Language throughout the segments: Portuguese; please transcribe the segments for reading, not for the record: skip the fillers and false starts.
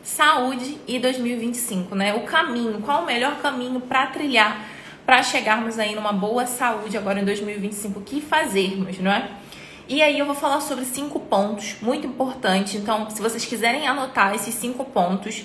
saúde e 2025, né? O caminho, qual o melhor caminho para trilhar, para chegarmos aí numa boa saúde agora em 2025, o que fazermos, não é? E aí eu vou falar sobre 5 pontos, muito importante. Então, se vocês quiserem anotar esses 5 pontos,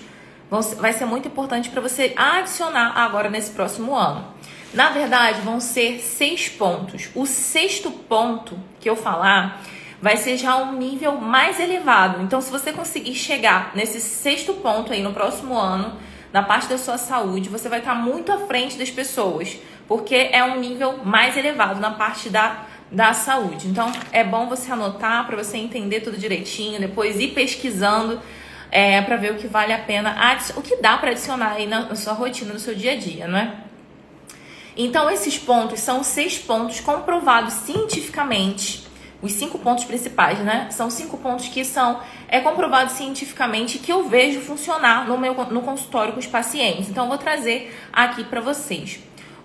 vai ser muito importante para você adicionar agora nesse próximo ano. Na verdade, vão ser 6 pontos. O 6º ponto que eu falar vai ser já um nível mais elevado. Então, se você conseguir chegar nesse 6º ponto aí no próximo ano, na parte da sua saúde, você vai estar muito à frente das pessoas, porque é um nível mais elevado na parte da saúde. Então, é bom você anotar para você entender tudo direitinho, depois ir pesquisando para ver o que vale a pena, o que dá para adicionar aí na sua rotina, no seu dia a dia, não é? Então, esses pontos são 6 pontos comprovados cientificamente. Os 5 pontos principais, né? São 5 pontos que são comprovados cientificamente, que eu vejo funcionar no consultório com os pacientes. Então, eu vou trazer aqui para vocês.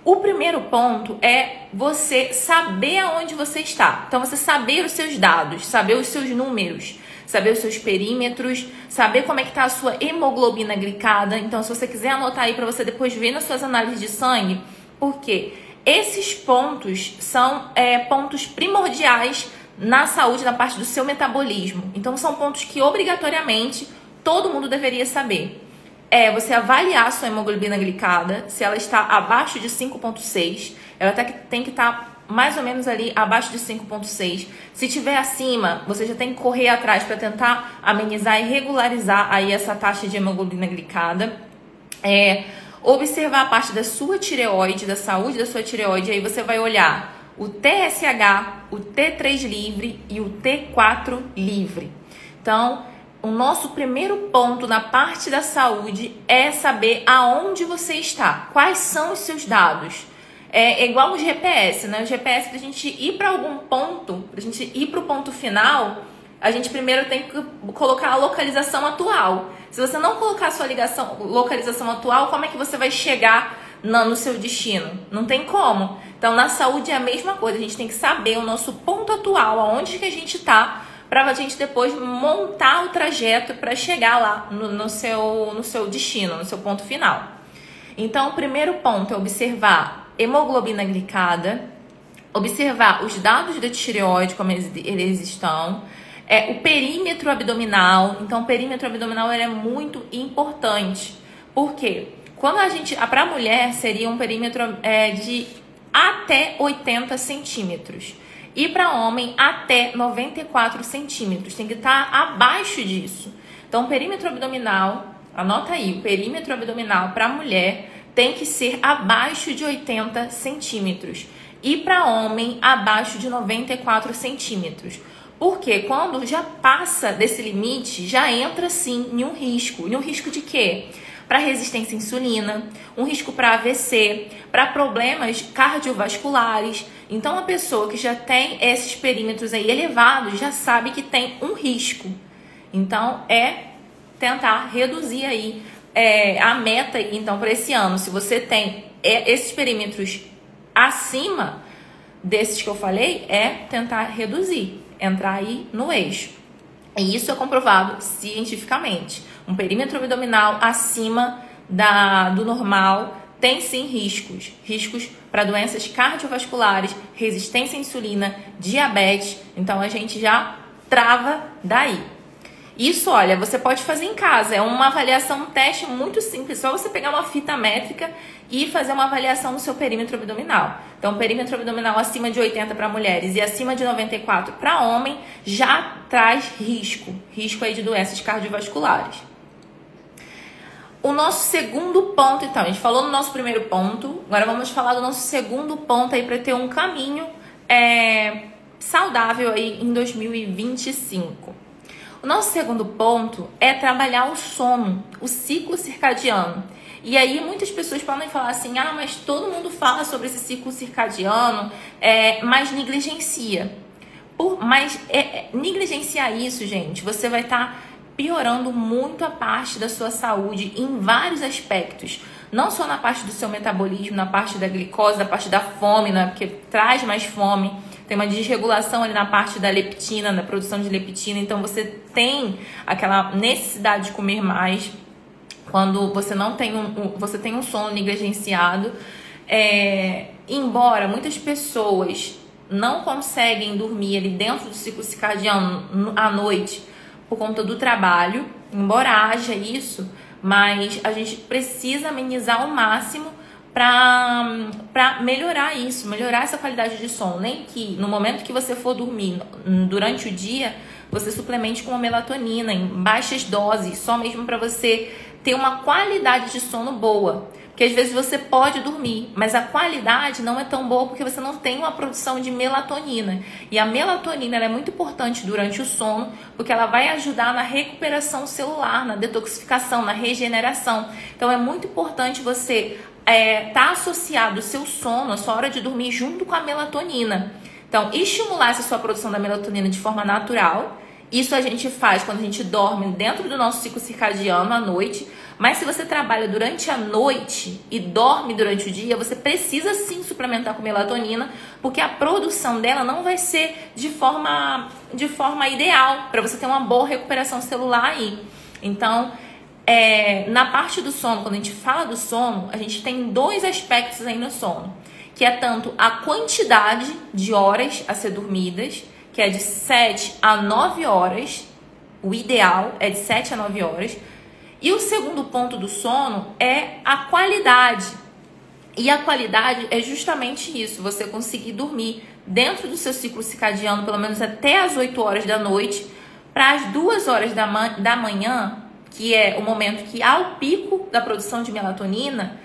O primeiro ponto é você saber aonde você está. Então, você saber os seus dados, saber os seus números, saber os seus perímetros, saber como é que está a sua hemoglobina glicada. Então, se você quiser anotar aí para você depois ver nas suas análises de sangue, porque esses pontos são pontos primordiais na saúde, na parte do seu metabolismo. Então, são pontos que obrigatoriamente todo mundo deveria saber. Você avaliar a sua hemoglobina glicada, se ela está abaixo de 5,6, ela tem que estar mais ou menos ali abaixo de 5,6. Se tiver acima, você já tem que correr atrás para tentar amenizar e regularizar aí essa taxa de hemoglobina glicada. Observar a parte da sua tireoide, da saúde da sua tireoide, aí você vai olhar o TSH, o T3 livre e o T4 livre. Então, o nosso primeiro ponto na parte da saúde é saber aonde você está, quais são os seus dados. É igual o GPS, né? O GPS, pra gente ir para algum ponto, pra gente ir para o ponto final, a gente primeiro tem que colocar a localização atual. Se você não colocar a sua localização atual, como é que você vai chegar no seu destino? Não tem como. Então, na saúde é a mesma coisa. A gente tem que saber o nosso ponto atual, aonde que a gente está, para a gente depois montar o trajeto para chegar lá no seu destino, no seu ponto final. Então, o primeiro ponto é observar hemoglobina glicada, observar os dados da tireoide, como eles estão, o perímetro abdominal. Então, o perímetro abdominal é muito importante. Por quê? Para a mulher, seria um perímetro de até 80 centímetros. E para homem, até 94 centímetros. Tem que estar abaixo disso. Então, o perímetro abdominal, anota aí, o perímetro abdominal para mulher tem que ser abaixo de 80 centímetros. E para homem, abaixo de 94 centímetros. Porque quando já passa desse limite, já entra sim em um risco. E um risco de quê? Para resistência à insulina, um risco para AVC, para problemas cardiovasculares. Então, a pessoa que já tem esses perímetros aí elevados já sabe que tem um risco. Então, tentar reduzir aí a meta então para esse ano. Se você tem esses perímetros acima desses que eu falei, tentar reduzir, entrar aí no eixo. E isso é comprovado cientificamente. Um perímetro abdominal acima do normal tem sim riscos para doenças cardiovasculares, resistência à insulina, diabetes. Então a gente já trava daí. Isso, olha, você pode fazer em casa. É uma avaliação, um teste muito simples. Só você pegar uma fita métrica e fazer uma avaliação no seu perímetro abdominal. Então, perímetro abdominal acima de 80 para mulheres e acima de 94 para homem já traz risco aí de doenças cardiovasculares. O nosso segundo ponto, então, a gente falou no nosso primeiro ponto, agora vamos falar do nosso segundo ponto aí para ter um caminho saudável aí em 2025. O nosso segundo ponto é trabalhar o sono, o ciclo circadiano. E aí muitas pessoas podem falar assim, mas todo mundo fala sobre esse ciclo circadiano, mas negligencia. Mas negligenciar isso, gente, você vai estar piorando muito a parte da sua saúde em vários aspectos. Não só na parte do seu metabolismo, na parte da glicose, na parte da fome, né? Porque traz mais fome. Tem uma desregulação ali na parte da leptina, da produção de leptina. Então, você tem aquela necessidade de comer mais. quando você não tem você tem um sono negligenciado. Embora muitas pessoas não conseguem dormir ali dentro do ciclo circadiano à noite por conta do trabalho, embora haja isso, mas a gente precisa amenizar ao máximo para melhorar isso, melhorar essa qualidade de sono. Nem que no momento que você for dormir durante o dia, você suplemente com a melatonina em baixas doses, só mesmo para você ter uma qualidade de sono boa. Porque às vezes você pode dormir, mas a qualidade não é tão boa porque você não tem uma produção de melatonina. E a melatonina ela é muito importante durante o sono, porque ela vai ajudar na recuperação celular, na detoxificação, na regeneração. Então é muito importante você tá associado o seu sono, a sua hora de dormir, junto com a melatonina. Então, estimular essa sua produção da melatonina de forma natural. Isso a gente faz quando a gente dorme dentro do nosso ciclo circadiano à noite. Mas se você trabalha durante a noite e dorme durante o dia, você precisa sim suplementar com melatonina, porque a produção dela não vai ser de forma ideal, para você ter uma boa recuperação celular aí. Então, na parte do sono, quando a gente fala do sono, a gente tem dois aspectos aí no sono, que é tanto a quantidade de horas a ser dormidas, que é de 7 a 9 horas, o ideal é de 7 a 9 horas, e o segundo ponto do sono é a qualidade. E a qualidade é justamente isso, você conseguir dormir dentro do seu ciclo circadiano, pelo menos até as 8 horas da noite, para as 2 horas da manhã, que é o momento que há o pico da produção de melatonina,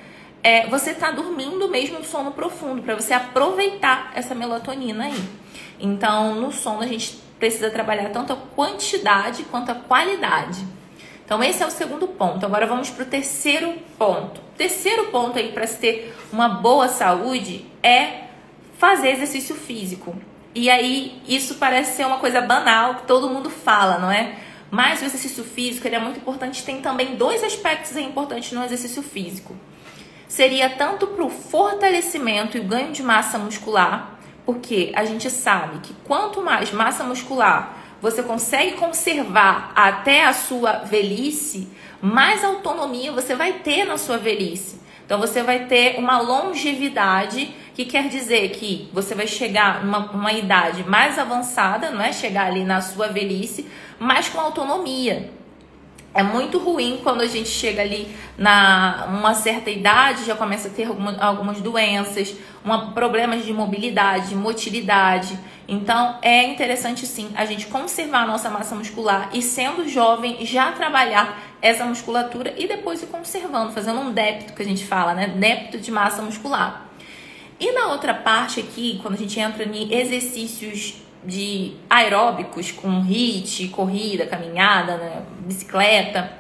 você está dormindo mesmo um sono profundo, para você aproveitar essa melatonina aí. Então, no sono a gente precisa trabalhar tanto a quantidade quanto a qualidade. Então, esse é o segundo ponto. Agora vamos para o terceiro ponto. O terceiro ponto aí para se ter uma boa saúde é fazer exercício físico. E aí, isso parece ser uma coisa banal que todo mundo fala, não é? Mas o exercício físico ele é muito importante. Tem também dois aspectos importantes no exercício físico. Seria tanto para o fortalecimento e o ganho de massa muscular, porque a gente sabe que quanto mais massa muscular você consegue conservar até a sua velhice, mais autonomia você vai ter na sua velhice. Então você vai ter uma longevidade, que quer dizer que você vai chegar numa idade mais avançada, não é? Chegar ali na sua velhice, mas com autonomia. É muito ruim quando a gente chega ali uma certa idade, já começa a ter algumas doenças, problemas de mobilidade, de motilidade. Então, é interessante sim a gente conservar a nossa massa muscular e, sendo jovem, já trabalhar essa musculatura e depois ir conservando, fazendo um débito que a gente fala, né? Débito de massa muscular. E na outra parte aqui, quando a gente entra em exercícios de aeróbicos com HIIT, corrida, caminhada, né, bicicleta,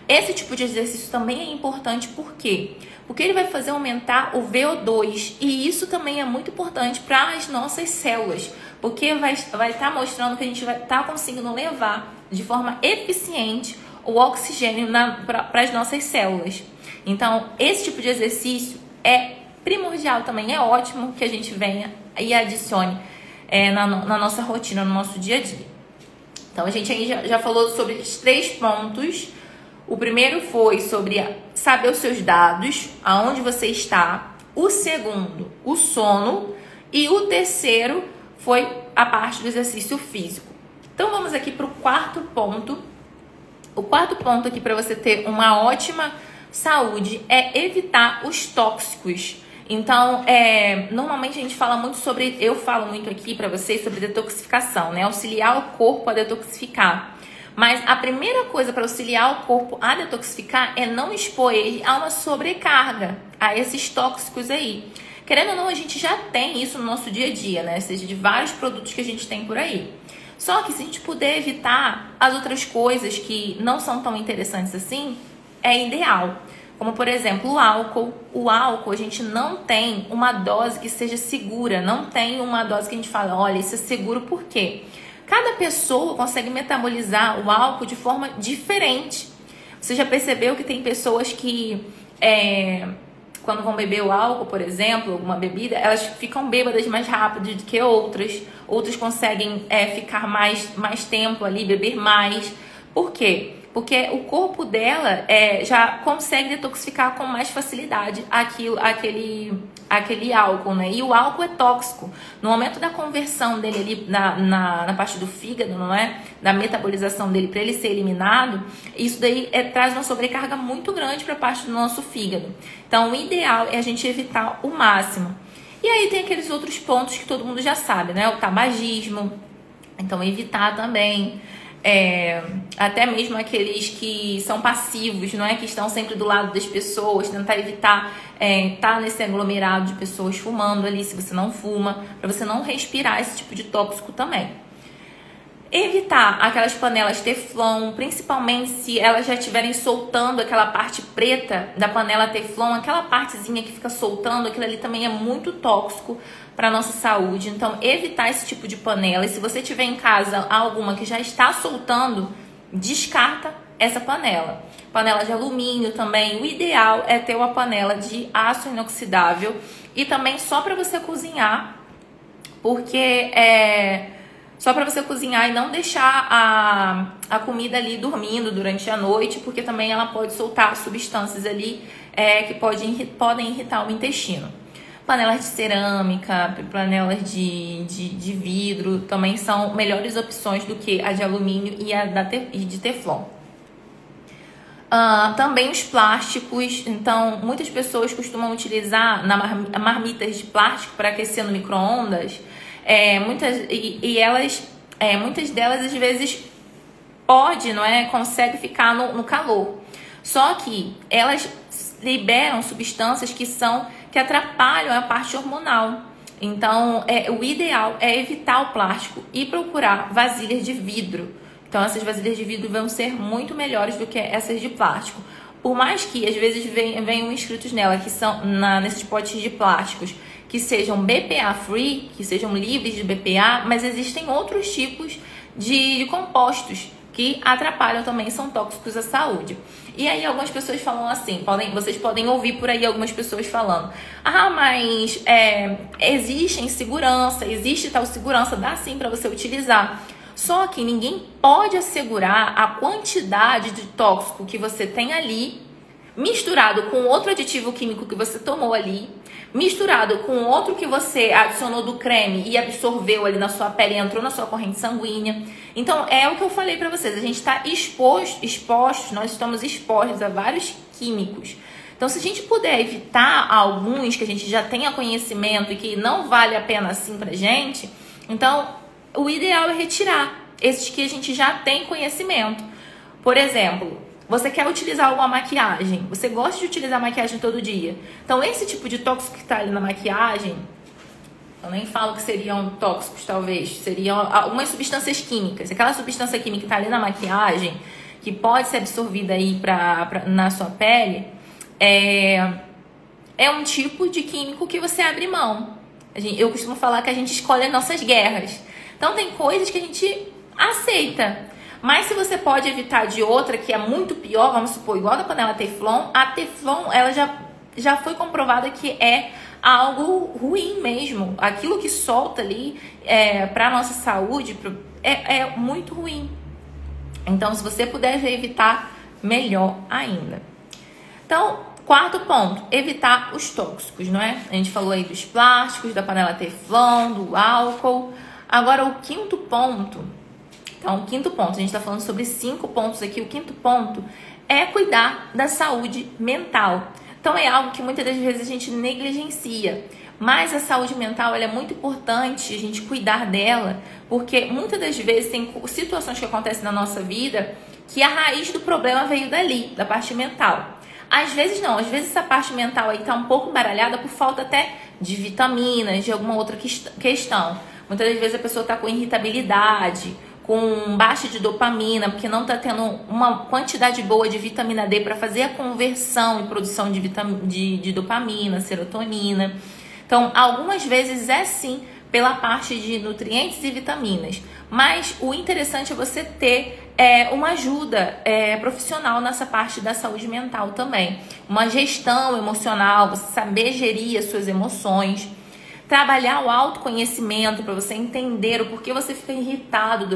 esse tipo de exercício também é importante. Por quê? Porque ele vai fazer aumentar o VO2 e isso também é muito importante para as nossas células, porque vai estar mostrando que a gente vai estar conseguindo levar de forma eficiente o oxigênio para as nossas células. Então, esse tipo de exercício é primordial também, é ótimo que a gente venha e adicione na nossa rotina, no nosso dia a dia. Então, a gente aí já falou sobre os 3 pontos. O primeiro foi sobre saber os seus dados, aonde você está. O segundo, o sono. E o terceiro foi a parte do exercício físico. Então, vamos aqui para o quarto ponto. O quarto ponto aqui para você ter uma ótima saúde é evitar os tóxicos. Então, normalmente a gente fala muito sobre, eu falo muito aqui para vocês sobre detoxificação, né? Auxiliar o corpo a detoxificar. Mas a primeira coisa para auxiliar o corpo a detoxificar é não expor ele a uma sobrecarga, a esses tóxicos aí. Querendo ou não, a gente já tem isso no nosso dia a dia, né? Ou seja, de vários produtos que a gente tem por aí. Só que se a gente puder evitar as outras coisas que não são tão interessantes assim, é ideal. Como, por exemplo, o álcool. O álcool, a gente não tem uma dose que seja segura. Não tem uma dose que a gente fala, olha, isso é seguro por quê? Cada pessoa consegue metabolizar o álcool de forma diferente. Você já percebeu que tem pessoas que, quando vão beber o álcool, por exemplo, alguma bebida, elas ficam bêbadas mais rápido do que outras. Outras conseguem ficar mais tempo ali, beber mais. Por quê? porque o corpo dela já consegue detoxificar com mais facilidade aquele álcool, né? E o álcool é tóxico. No momento da conversão dele ali na parte do fígado, não é? Da metabolização dele para ele ser eliminado, isso daí traz uma sobrecarga muito grande para a parte do nosso fígado. Então, o ideal é a gente evitar o máximo. E aí tem aqueles outros pontos que todo mundo já sabe, né? O tabagismo, então evitar também. Até mesmo aqueles que são passivos, não é? Que estão sempre do lado das pessoas, tentar evitar estar nesse aglomerado de pessoas fumando ali, se você não fuma, para você não respirar esse tipo de tóxico também. Evitar aquelas panelas teflon, principalmente se elas já estiverem soltando aquela parte preta da panela teflon, aquela partezinha que fica soltando, aquilo ali também é muito tóxico para nossa saúde. Então, evitar esse tipo de panela. E se você tiver em casa alguma que já está soltando, descarta essa panela. Panela de alumínio também. O ideal é ter uma panela de aço inoxidável e também só para você cozinhar, porque só para você cozinhar e não deixar a comida ali dormindo durante a noite, porque também ela pode soltar substâncias ali que podem irritar o intestino. Panelas de cerâmica, panelas de vidro também são melhores opções do que a de alumínio e a de teflon. Também os plásticos, então muitas pessoas costumam utilizar marmitas de plástico para aquecer no micro-ondas. Muitas delas às vezes consegue ficar no calor. Só que elas liberam substâncias que atrapalham a parte hormonal. Então, o ideal é evitar o plástico e procurar vasilhas de vidro. Então, essas vasilhas de vidro vão ser muito melhores do que essas de plástico. Por mais que, às vezes, venham inscritos nela, que são nesses potes de plásticos, que sejam BPA free, que sejam livres de BPA, mas existem outros tipos de compostos que atrapalham também, são tóxicos à saúde. E aí algumas pessoas falam assim, vocês podem ouvir por aí algumas pessoas falando: mas existe tal segurança, dá sim para você utilizar. Só que ninguém pode assegurar a quantidade de tóxico que você tem ali, misturado com outro aditivo químico que você tomou ali, misturado com outro que você adicionou do creme e absorveu ali na sua pele e entrou na sua corrente sanguínea. Então, é o que eu falei pra vocês, a gente está expostos, nós estamos expostos a vários químicos. Então, se a gente puder evitar alguns que a gente já tenha conhecimento e que não vale a pena assim pra gente, então, o ideal é retirar esses que a gente já tem conhecimento. Por exemplo, você quer utilizar alguma maquiagem, você gosta de utilizar maquiagem todo dia. Então, esse tipo de tóxico que está ali na maquiagem, eu nem falo que seriam tóxicos, talvez. Seriam algumas substâncias químicas. Aquela substância química que está ali na maquiagem, que pode ser absorvida aí na sua pele, é um tipo de químico que você abre mão. Eu costumo falar que a gente escolhe as nossas guerras. Então, tem coisas que a gente aceita. Mas se você pode evitar de outra que é muito pior, vamos supor, igual a da panela Teflon, a Teflon ela já foi comprovada que é algo ruim mesmo. Aquilo que solta ali para a nossa saúde é muito ruim. Então, se você puder evitar, melhor ainda. Então, quarto ponto, evitar os tóxicos, não é? A gente falou aí dos plásticos, da panela Teflon, do álcool. Agora, o quinto ponto. Então, o quinto ponto, a gente está falando sobre 5 pontos aqui. O quinto ponto é cuidar da saúde mental. Então, é algo que muitas das vezes a gente negligencia. Mas a saúde mental ela é muito importante a gente cuidar dela, porque muitas das vezes tem situações que acontecem na nossa vida que a raiz do problema veio dali, da parte mental. Às vezes não, às vezes essa parte mental aí está um pouco baralhada por falta até de vitaminas, de alguma outra questão. Muitas das vezes a pessoa está com irritabilidade, com baixa de dopamina, porque não está tendo uma quantidade boa de vitamina D para fazer a conversão e produção de dopamina, serotonina. Então, algumas vezes é sim pela parte de nutrientes e vitaminas. Mas o interessante é você ter uma ajuda profissional nessa parte da saúde mental também. Uma gestão emocional, você saber gerir as suas emoções. trabalhar o autoconhecimento para você entender o porquê você fica irritado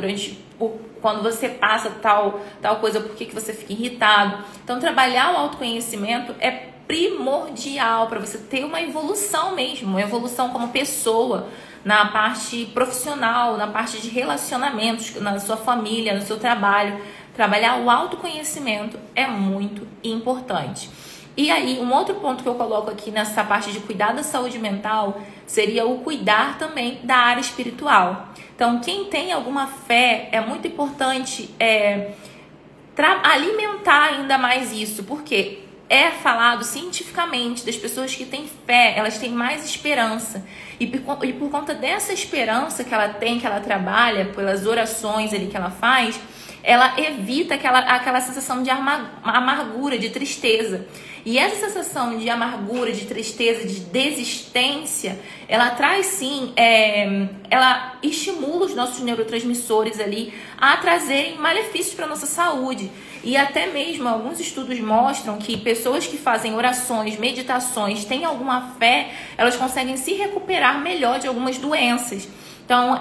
quando você passa tal coisa, por que você fica irritado. Então, trabalhar o autoconhecimento é primordial para você ter uma evolução mesmo, uma evolução como pessoa, na parte profissional, na parte de relacionamentos, na sua família, no seu trabalho. Trabalhar o autoconhecimento é muito importante. E aí, um outro ponto que eu coloco aqui nessa parte de cuidar da saúde mental seria o cuidar também da área espiritual. Então, quem tem alguma fé, é muito importante alimentar ainda mais isso, porque é falado cientificamente das pessoas que têm fé, elas têm mais esperança. E por conta dessa esperança que ela tem, que ela trabalha, pelas orações ali que ela faz, ela evita aquela sensação de amargura, de tristeza. E essa sensação de amargura, de tristeza, de desistência, ela traz sim, ela estimula os nossos neurotransmissores ali a trazerem malefícios para a nossa saúde. E até mesmo alguns estudos mostram que pessoas que fazem orações, meditações, têm alguma fé, elas conseguem se recuperar melhor de algumas doenças. Então,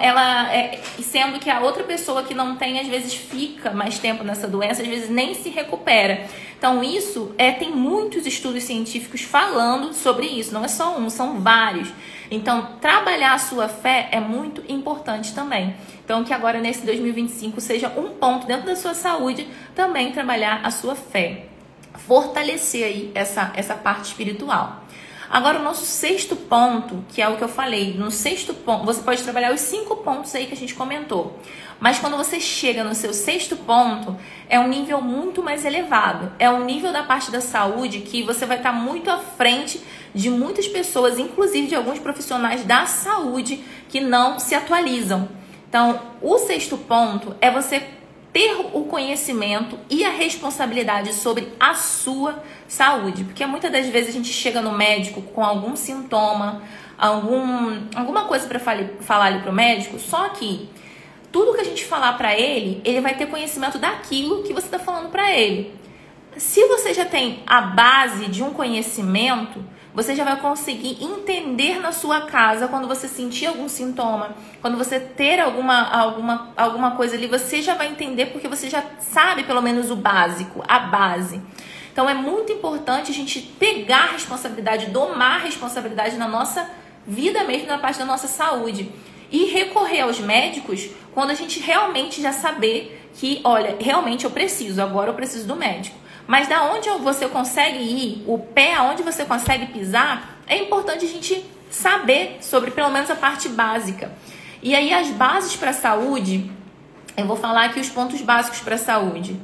sendo que a outra pessoa que não tem, às vezes fica mais tempo nessa doença, às vezes nem se recupera. Então, isso tem muitos estudos científicos falando sobre isso. Não é só um, são vários. Então, trabalhar a sua fé é muito importante também. Então, que agora nesse 2025 seja um ponto dentro da sua saúde, também trabalhar a sua fé. Fortalecer aí essa parte espiritual. Agora, o nosso sexto ponto, que é o que eu falei, no sexto ponto, você pode trabalhar os 5 pontos aí que a gente comentou. Mas quando você chega no seu sexto ponto, é um nível muito mais elevado. É um nível da parte da saúde que você vai estar muito à frente de muitas pessoas, inclusive de alguns profissionais da saúde que não se atualizam. Então, o sexto ponto é você ter o conhecimento e a responsabilidade sobre a sua saúde. Porque muitas das vezes a gente chega no médico com algum sintoma, alguma coisa para falar ali para o médico, só que tudo que a gente falar para ele, ele vai ter conhecimento daquilo que você está falando para ele. Se você já tem a base de um conhecimento, você já vai conseguir entender na sua casa quando você sentir algum sintoma, quando você ter alguma coisa ali, você já vai entender porque você já sabe pelo menos o básico, a base. Então é muito importante a gente pegar a responsabilidade, domar a responsabilidade na nossa vida mesmo, na parte da nossa saúde. E recorrer aos médicos quando a gente realmente já saber que, olha, realmente agora eu preciso do médico. Mas da onde você consegue ir, o pé aonde você consegue pisar, é importante a gente saber sobre pelo menos a parte básica. E aí as bases para a saúde, eu vou falar aqui os pontos básicos para a saúde.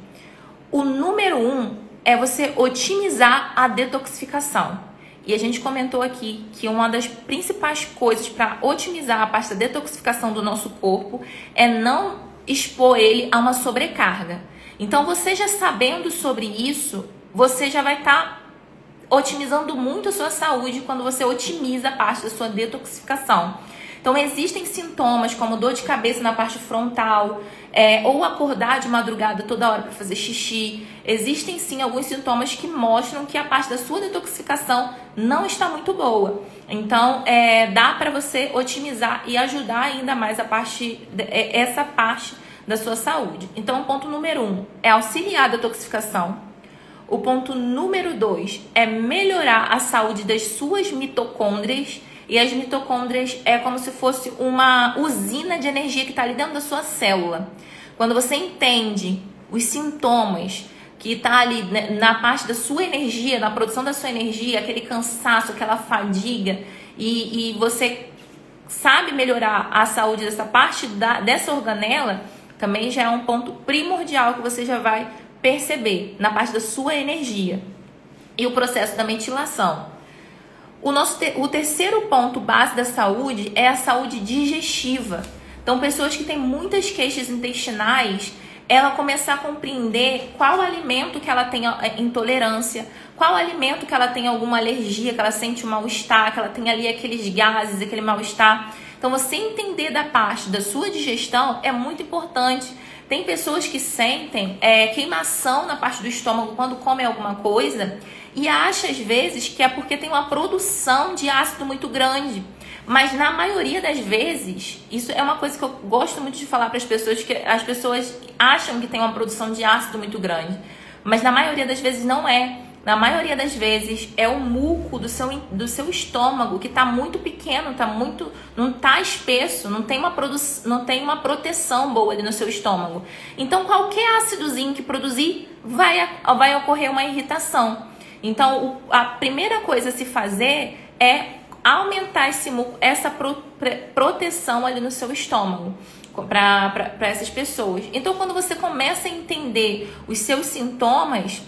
O número 1 é você otimizar a detoxificação. E a gente comentou aqui que uma das principais coisas para otimizar a parte da detoxificação do nosso corpo é não expor ele a uma sobrecarga. Então, você já sabendo sobre isso, você já vai estar otimizando muito a sua saúde quando você otimiza a parte da sua detoxificação. Então, existem sintomas como dor de cabeça na parte frontal, ou acordar de madrugada toda hora para fazer xixi. Existem sim alguns sintomas que mostram que a parte da sua detoxificação não está muito boa. Então, dá para você otimizar e ajudar ainda mais essa parte da sua saúde. Então, o ponto número 1 é auxiliar a detoxificação. O ponto número 2 é melhorar a saúde das suas mitocôndrias. E as mitocôndrias é como se fosse uma usina de energia que está ali dentro da sua célula. Quando você entende os sintomas que está ali na parte da sua energia, na produção da sua energia, aquele cansaço, aquela fadiga, e você sabe melhorar a saúde dessa parte dessa organela, também já é um ponto primordial que você já vai perceber na parte da sua energia. E o processo da metilação. O terceiro ponto base da saúde é a saúde digestiva. Então, pessoas que têm muitas queixas intestinais, ela começar a compreender qual alimento que ela tem intolerância, qual alimento que ela tem alguma alergia, que ela sente um mal-estar, que ela tem ali aqueles gases, aquele mal-estar. Então, você entender da parte da sua digestão é muito importante, Tem pessoas que sentem queimação na parte do estômago quando comem alguma coisa e acha às vezes que é porque tem uma produção de ácido muito grande. Mas na maioria das vezes, isso é uma coisa que eu gosto muito de falar para as pessoas, que as pessoas acham que tem uma produção de ácido muito grande. Mas na maioria das vezes não é. Na maioria das vezes é o muco do seu estômago que está muito pequeno, não está espesso, não tem uma proteção boa ali no seu estômago. Então qualquer ácidozinho que produzir vai ocorrer uma irritação. Então a primeira coisa a se fazer é aumentar essa proteção ali no seu estômago para essas pessoas. Então quando você começa a entender os seus sintomas,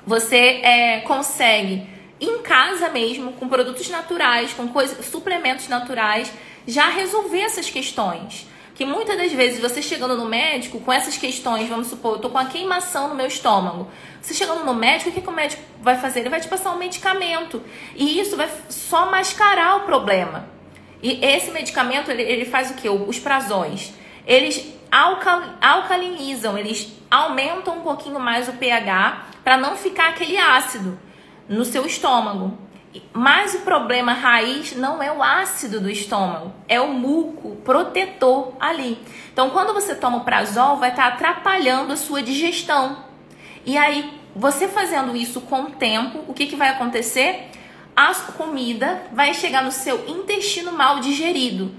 você consegue, em casa mesmo, com produtos naturais, com suplementos naturais, já resolver essas questões. Que muitas das vezes você chegando no médico com essas questões, vamos supor, eu tô com uma queimação no meu estômago. Você chegando no médico, o que o médico vai fazer? Ele vai te passar um medicamento. E isso vai só mascarar o problema. E esse medicamento, ele faz o quê? Os prazóis. Eles alcalinizam, eles aumentam um pouquinho mais o pH para não ficar aquele ácido no seu estômago. Mas o problema raiz não é o ácido do estômago, é o muco protetor ali. Então, quando você toma o prazol, vai estar atrapalhando a sua digestão. E aí, você fazendo isso com o tempo, o que vai acontecer? A comida vai chegar no seu intestino mal digerido.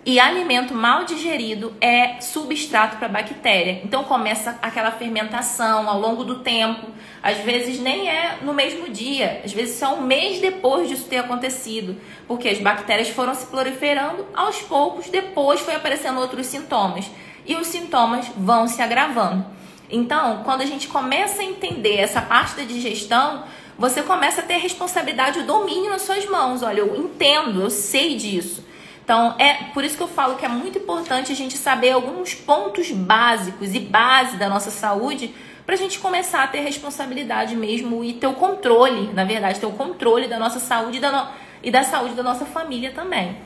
E alimento mal digerido é substrato para bactéria. Então começa aquela fermentação ao longo do tempo. Às vezes nem é no mesmo dia, às vezes só um mês depois disso ter acontecido. Porque as bactérias foram se proliferando aos poucos, depois foi aparecendo outros sintomas. E os sintomas vão se agravando. Então, quando a gente começa a entender essa parte da digestão, você começa a ter responsabilidade, o domínio nas suas mãos. Olha, eu entendo, eu sei disso. Então, é por isso que eu falo que é muito importante a gente saber alguns pontos básicos e base da nossa saúde para a gente começar a ter responsabilidade mesmo e ter o controle, na verdade, ter o controle da nossa saúde e da saúde da nossa família também.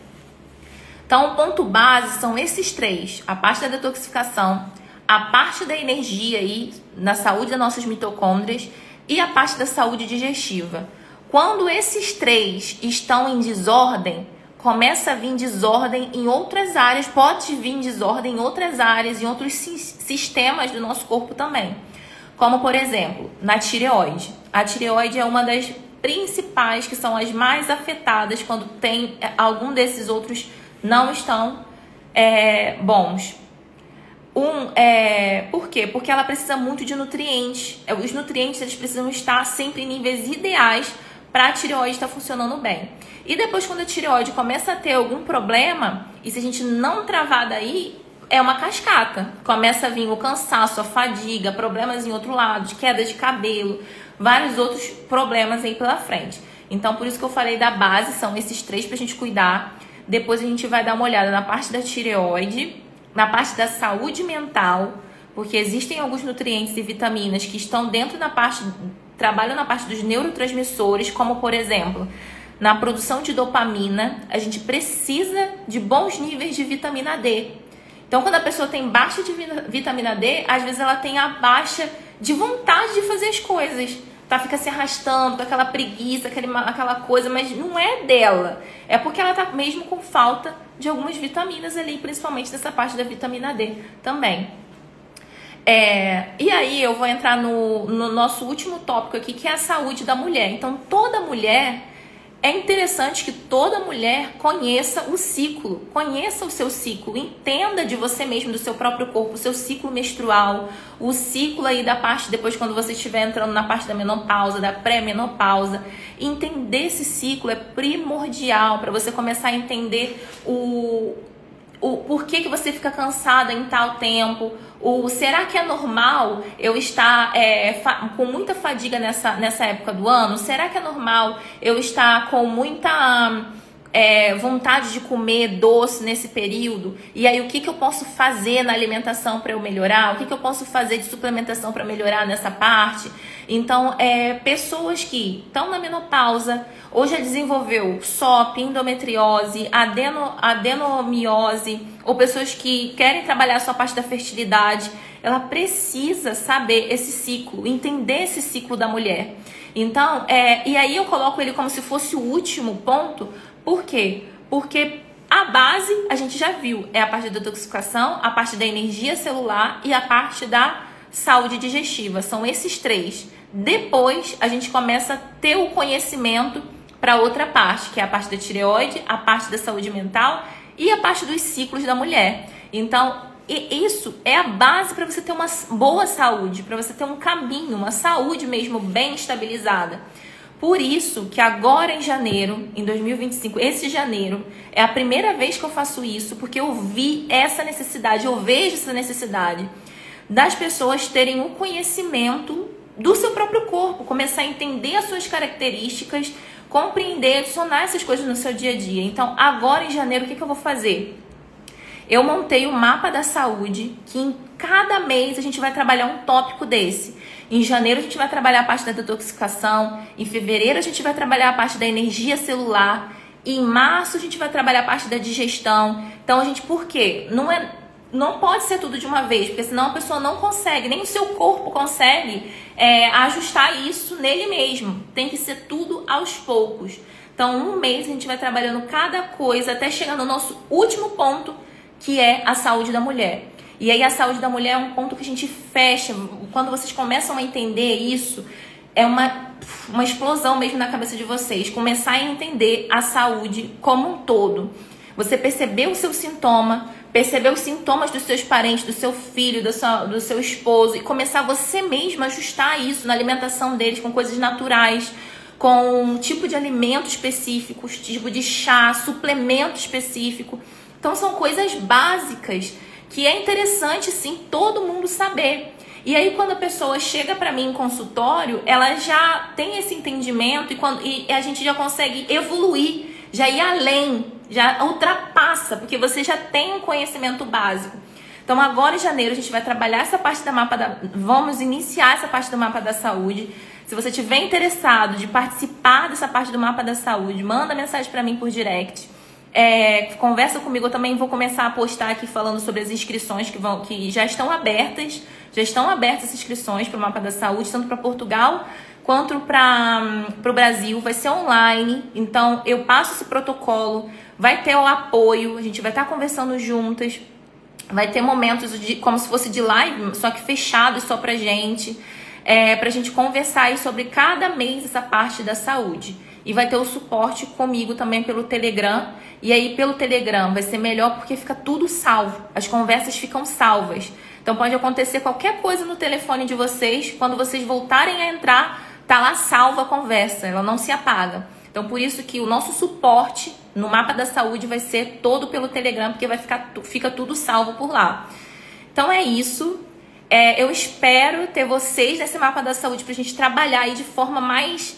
Então, o ponto base são esses três: a parte da detoxificação, a parte da energia aí, na saúde das nossas mitocôndrias e a parte da saúde digestiva. Quando esses três estão em desordem, começa a vir desordem em outras áreas, pode vir desordem em outras áreas, em outros sistemas do nosso corpo também. Como, por exemplo, na tireoide. A tireoide é uma das principais, que são as mais afetadas quando tem algum desses outros não estão bons. Por quê? Porque ela precisa muito de nutrientes. Os nutrientes eles precisam estar sempre em níveis ideais para a tireoide estar funcionando bem. E depois, quando a tireoide começa a ter algum problema, e se a gente não travar daí, é uma cascata. Começa a vir o cansaço, a fadiga, problemas em outro lado, queda de cabelo, vários outros problemas aí pela frente. Então, por isso que eu falei da base, são esses três para a gente cuidar. Depois a gente vai dar uma olhada na parte da tireoide, na parte da saúde mental, porque existem alguns nutrientes e vitaminas que estão dentro da parte, trabalham na parte dos neurotransmissores, como por exemplo, na produção de dopamina, a gente precisa de bons níveis de vitamina D. Então, quando a pessoa tem baixa de vitamina D, às vezes ela tem a baixa de vontade de fazer as coisas. Tá? Fica se arrastando com aquela preguiça, aquela coisa, mas não é dela. É porque ela tá mesmo com falta de algumas vitaminas ali, principalmente dessa parte da vitamina D também. E aí eu vou entrar no nosso último tópico aqui, que é a saúde da mulher. Então, toda mulher... É interessante que toda mulher conheça o ciclo, conheça o seu ciclo, entenda de você mesmo, do seu próprio corpo, o seu ciclo menstrual, o ciclo aí da parte, depois quando você estiver entrando na parte da menopausa, da pré-menopausa. Entender esse ciclo é primordial para você começar a entender o porquê que você fica cansada em tal tempo. Será que é normal eu estar com muita fadiga nessa época do ano? Será que é normal eu estar com muita vontade de comer doce nesse período, e aí o que eu posso fazer na alimentação para eu melhorar, o que eu posso fazer de suplementação para melhorar nessa parte. Então, pessoas que estão na menopausa, ou já desenvolveu SOP, endometriose, adenomiose, ou pessoas que querem trabalhar só a parte da fertilidade, ela precisa saber esse ciclo, entender esse ciclo da mulher. Então, e aí eu coloco ele como se fosse o último ponto. Por quê? Porque a base a gente já viu, é a parte da detoxificação, a parte da energia celular e a parte da saúde digestiva. São esses três. Depois a gente começa a ter o conhecimento para outra parte, que é a parte da tireoide, a parte da saúde mental e a parte dos ciclos da mulher. Então, isso é a base para você ter uma boa saúde, para você ter um caminho, uma saúde mesmo bem estabilizada. Por isso que agora em janeiro, em 2025, esse janeiro, é a primeira vez que eu faço isso, porque eu vi essa necessidade, eu vejo essa necessidade das pessoas terem um conhecimento do seu próprio corpo, começar a entender as suas características, compreender, adicionar essas coisas no seu dia a dia. Então, agora em janeiro, o que eu vou fazer? Eu montei o mapa da saúde, que em cada mês a gente vai trabalhar um tópico desse. Em janeiro a gente vai trabalhar a parte da detoxificação, em fevereiro a gente vai trabalhar a parte da energia celular, em março a gente vai trabalhar a parte da digestão. Então, por quê? Não pode ser tudo de uma vez, porque senão a pessoa não consegue, nem o seu corpo consegue ajustar isso nele mesmo. Tem que ser tudo aos poucos. Então, um mês a gente vai trabalhando cada coisa até chegar no nosso último ponto, que é a saúde da mulher. E aí a saúde da mulher é um ponto que a gente fecha. Quando vocês começam a entender isso, é uma explosão mesmo na cabeça de vocês. Começar a entender a saúde como um todo. Você percebeu o seu sintoma, perceber os sintomas dos seus parentes, do seu filho, do seu esposo, e começar você mesmo a ajustar isso na alimentação deles com coisas naturais, com um tipo de alimento específico, tipo de chá, suplemento específico. Então são coisas básicas que é interessante sim todo mundo saber. E aí quando a pessoa chega para mim em consultório, ela já tem esse entendimento e a gente já consegue evoluir, já ir além, já ultrapassa, porque você já tem um conhecimento básico. Então agora em janeiro a gente vai trabalhar essa parte vamos iniciar essa parte do mapa da saúde. Se você estiver interessado de participar dessa parte do mapa da saúde, manda mensagem para mim por direct. Conversa comigo, eu também vou começar a postar aqui falando sobre as inscrições que já estão abertas. Já estão abertas as inscrições para o mapa da saúde, tanto para Portugal quanto para o Brasil. Vai ser online, então eu passo esse protocolo, vai ter o apoio, a gente vai estar conversando juntas, vai ter momentos como se fosse de live, só que fechado só pra gente conversar aí sobre cada mês essa parte da saúde. E vai ter o suporte comigo também pelo Telegram. E aí pelo Telegram vai ser melhor porque fica tudo salvo. As conversas ficam salvas. Então pode acontecer qualquer coisa no telefone de vocês. Quando vocês voltarem a entrar, tá lá salva a conversa. Ela não se apaga. Então por isso que o nosso suporte no mapa da saúde vai ser todo pelo Telegram. Porque fica tudo salvo por lá. Então é isso. Eu espero ter vocês nesse mapa da saúde pra gente trabalhar aí de forma mais...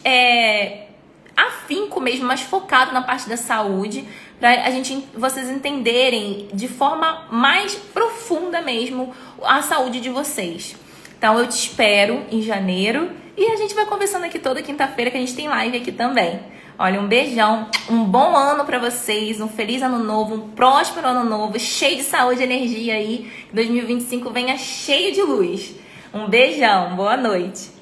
afinco mesmo, mais focado na parte da saúde, para vocês entenderem de forma mais profunda mesmo a saúde de vocês. Então eu te espero em janeiro e a gente vai conversando aqui toda quinta-feira, que a gente tem live aqui também. Olha, um beijão, um bom ano para vocês, um feliz ano novo, um próspero ano novo, cheio de saúde e energia aí, que 2025 venha cheio de luz. Um beijão, boa noite.